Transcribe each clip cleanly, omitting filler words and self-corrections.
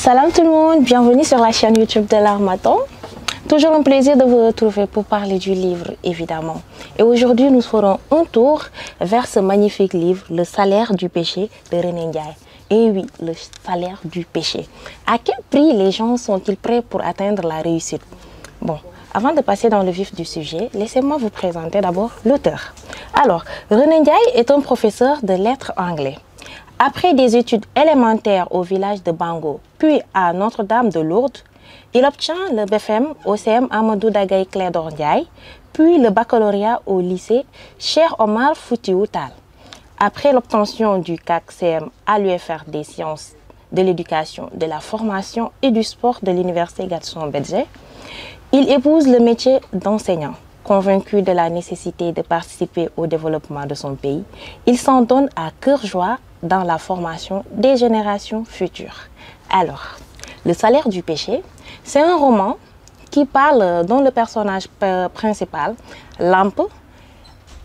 Salam tout le monde, bienvenue sur la chaîne YouTube de l'Harmattan. Toujours un plaisir de vous retrouver pour parler du livre, évidemment. Et aujourd'hui, nous ferons un tour vers ce magnifique livre, Le salaire du péché de René Ndiaye. Et oui, le salaire du péché. À quel prix les gens sont-ils prêts pour atteindre la réussite? Bon, avant de passer dans le vif du sujet, laissez-moi vous présenter d'abord l'auteur. Alors, René Ndiaye est un professeur de lettres anglais. Après des études élémentaires au village de Bango, puis à Notre-Dame de Lourdes, il obtient le BFM au CM Amadou Daguerre Clédor Ndiaye, puis le baccalauréat au lycée Cheikh Omar Foutiyou Tall. Après l'obtention du CAC-CM à l'UFR des sciences de l'éducation, de la formation et du sport de l'université Gaston Berger, il épouse le métier d'enseignant. Convaincu de la nécessité de participer au développement de son pays, il s'en donne à cœur joie dans la formation des générations futures. Alors, Le salaire du péché, c'est un roman qui parle, dont le personnage principal, Lampe,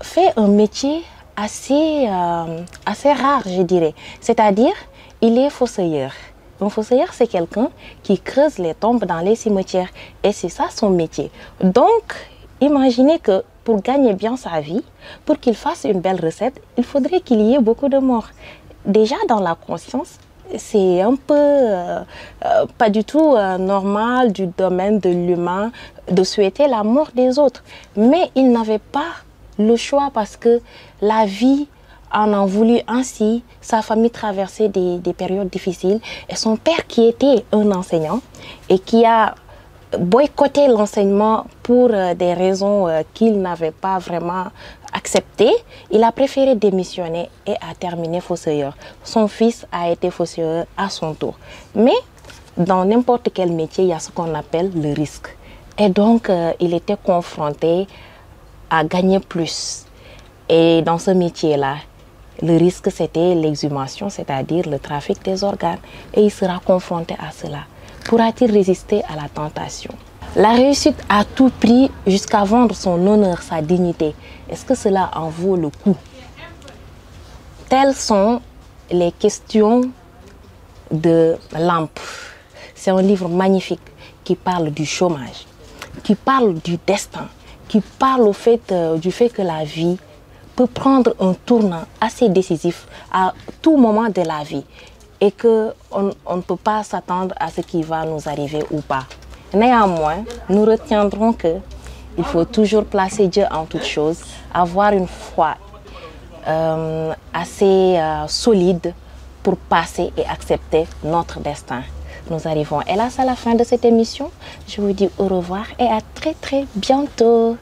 fait un métier assez rare, je dirais. C'est-à-dire, il est fossoyeur. Un fossoyeur, c'est quelqu'un qui creuse les tombes dans les cimetières. Et c'est ça son métier. Donc, imaginez que pour gagner bien sa vie, pour qu'il fasse une belle recette, il faudrait qu'il y ait beaucoup de morts. Déjà, dans la conscience, c'est un peu pas du tout normal du domaine de l'humain de souhaiter la mort des autres. Mais il n'avait pas le choix parce que la vie en a voulu ainsi. Sa famille traversait des périodes difficiles. Et son père, qui était un enseignant et qui a boycotté l'enseignement pour des raisons qu'il n'avait pas vraiment acceptées, il a préféré démissionner et a terminé fossoyeur. Son fils a été fossoyeur à son tour. Mais dans n'importe quel métier, il y a ce qu'on appelle le risque. Et donc, il était confronté à gagner plus. Et dans ce métier-là, le risque, c'était l'exhumation, c'est-à-dire le trafic des organes. Et il sera confronté à cela. Pourra-t-il résister à la tentation? La réussite à tout prix jusqu'à vendre son honneur, sa dignité. Est-ce que cela en vaut le coup? Telles sont les questions de Lampe. C'est un livre magnifique qui parle du chômage, qui parle du destin, qui parle du fait que la vie peut prendre un tournant assez décisif à tout moment de la vie. Et qu'on ne peut pas s'attendre à ce qui va nous arriver ou pas. Néanmoins, nous retiendrons qu'il faut toujours placer Dieu en toutes choses, avoir une foi assez solide pour passer et accepter notre destin. Nous arrivons hélas à la fin de cette émission. Je vous dis au revoir et à très bientôt.